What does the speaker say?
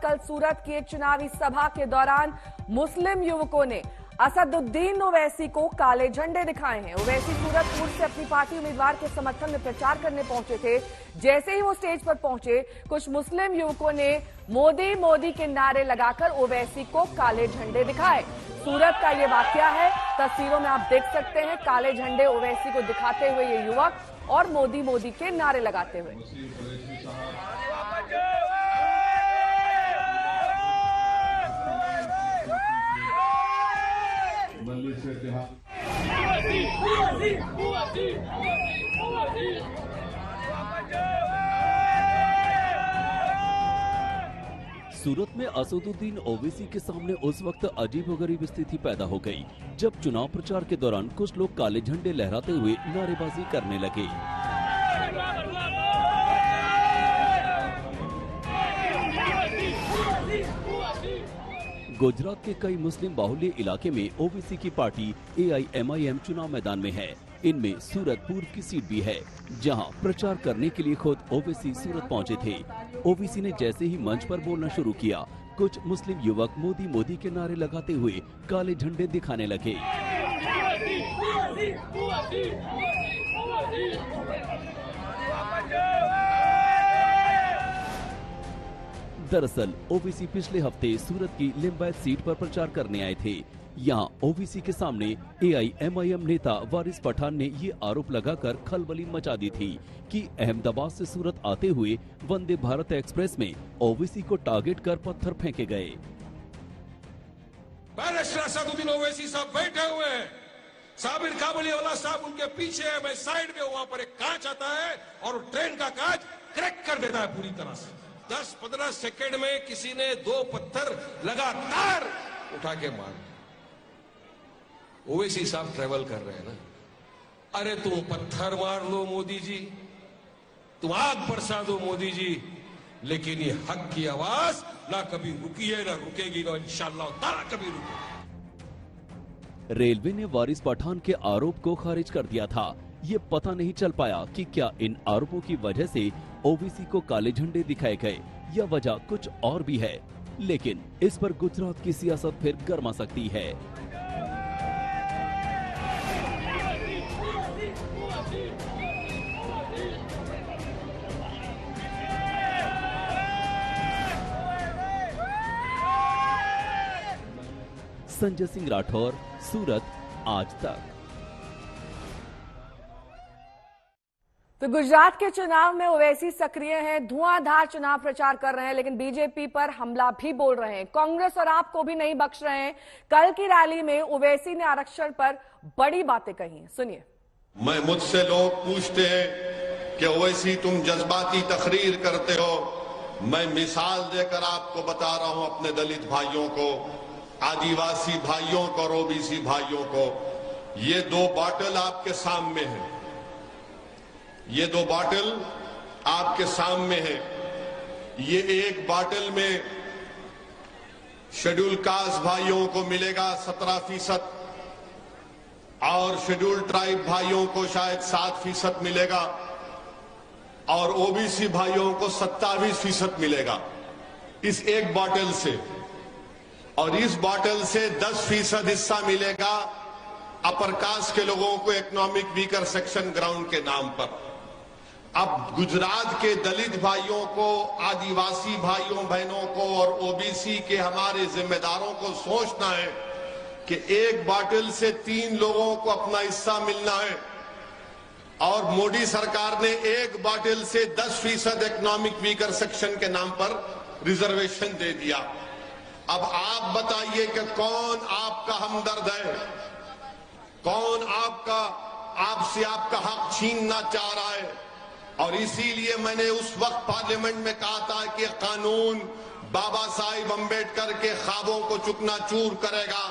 कल सूरत की एक चुनावी सभा के दौरान मुस्लिम युवकों ने असदुद्दीन ओवैसी को काले झंडे दिखाए हैं। ओवैसी सूरतपुर से अपनी पार्टी उम्मीदवार के समर्थन में प्रचार करने पहुंचे थे। जैसे ही वो स्टेज पर पहुंचे, कुछ मुस्लिम युवकों ने मोदी मोदी के नारे लगाकर ओवैसी को काले झंडे दिखाए। सूरत का ये वाकया है, तस्वीरों में आप देख सकते हैं काले झंडे ओवैसी को दिखाते हुए ये युवक और मोदी मोदी के नारे लगाते हुए। सूरत में असदुद्दीन ओवैसी के सामने उस वक्त अजीबोगरीब स्थिति पैदा हो गई, जब चुनाव प्रचार के दौरान कुछ लोग काले झंडे लहराते हुए नारेबाजी करने लगे। गुजरात के कई मुस्लिम बाहुल्य इलाके में ओवैसी की पार्टी AIMIM चुनाव मैदान में है। इनमें सूरतपुर की सीट भी है, जहां प्रचार करने के लिए खुद ओवैसी सूरत पहुंचे थे। ओवैसी ने जैसे ही मंच पर बोलना शुरू किया, कुछ मुस्लिम युवक मोदी मोदी के नारे लगाते हुए काले झंडे दिखाने लगे। दरअसल ओवैसी पिछले हफ्ते सूरत की लिंबायत सीट पर प्रचार करने आए थे। यहाँ ओवैसी के सामने AIMIM नेता वारिस पठान ने ये आरोप लगाकर खलबली मचा दी थी कि अहमदाबाद से सूरत आते हुए वंदे भारत एक्सप्रेस में ओवैसी को टारगेट कर पत्थर फेंके गए। बैरिस्टर असदुद्दीन ओवैसी साहब बैठे हुए हैं, साबिर काबुलीवाला साहब उनके पीछे है, मैं साइड में, वहां पर एक कांच आता है और ट्रेन का कांच क्रैक कर देता है पूरी तरह से। 10-15 सेकंड में किसी ने 2 पत्थर लगातार उठा के मार। ओवैसी साहब ट्रेवल कर रहे हैं ना, अरे तुम पत्थर मार लो मोदी जी, तुम आग बरसा दो मोदी जी, लेकिन ये हक की आवाज ना कभी रुकी है, ना रुकेगी, ना इंशाअल्लाह ताला कभी रुकेगी। रेलवे ने वारिस पठान के आरोप को खारिज कर दिया था। ये पता नहीं चल पाया कि क्या इन आरोपों की वजह से ओवैसी को काले झंडे दिखाए गए या वजह कुछ और भी है, लेकिन इस पर गुजरात की सियासत फिर गर्मा सकती है। संजय सिंह राठौर, सूरत, आज तक। तो गुजरात के चुनाव में ओवैसी सक्रिय हैं, धुआंधार चुनाव प्रचार कर रहे हैं, लेकिन बीजेपी पर हमला भी बोल रहे हैं। कांग्रेस और आप को भी नहीं बख्श रहे हैं। कल की रैली में ओवैसी ने आरक्षण पर बड़ी बातें कही हैं, सुनिए। मुझसे लोग पूछते हैं कि ओवैसी तुम जज्बाती तकरीर करते हो। मैं मिसाल देकर आपको बता रहा हूं, अपने दलित भाइयों को, आदिवासी भाइयों को और ओबीसी भाइयों को, ये 2 बॉटल आपके सामने हैं, ये 2 बॉटल आपके सामने है। ये एक बॉटल में शेड्यूल कास्ट भाइयों को मिलेगा 17% और शेड्यूल ट्राइब भाइयों को शायद 7% मिलेगा और ओबीसी भाइयों को 27% मिलेगा इस एक बॉटल से। और इस बॉटल से 10% हिस्सा मिलेगा अपर कास्ट के लोगों को, इकोनॉमिक वीकर सेक्शन ग्राउंड के नाम पर। अब गुजरात के दलित भाइयों को, आदिवासी भाइयों बहनों को और ओबीसी के हमारे जिम्मेदारों को सोचना है कि एक बॉटल से 3 लोगों को अपना हिस्सा मिलना है और मोदी सरकार ने एक बॉटल से 10% इकोनॉमिक वीकर सेक्शन के नाम पर रिजर्वेशन दे दिया। अब आप बताइए कि कौन आपका हमदर्द है, कौन आपसे आपका हक छीनना चाह रहा है। और इसीलिए मैंने उस वक्त पार्लियामेंट में कहा था कि कानून बाबा साहिब अम्बेडकर के ख्वाबों को चुकनाचूर करेगा।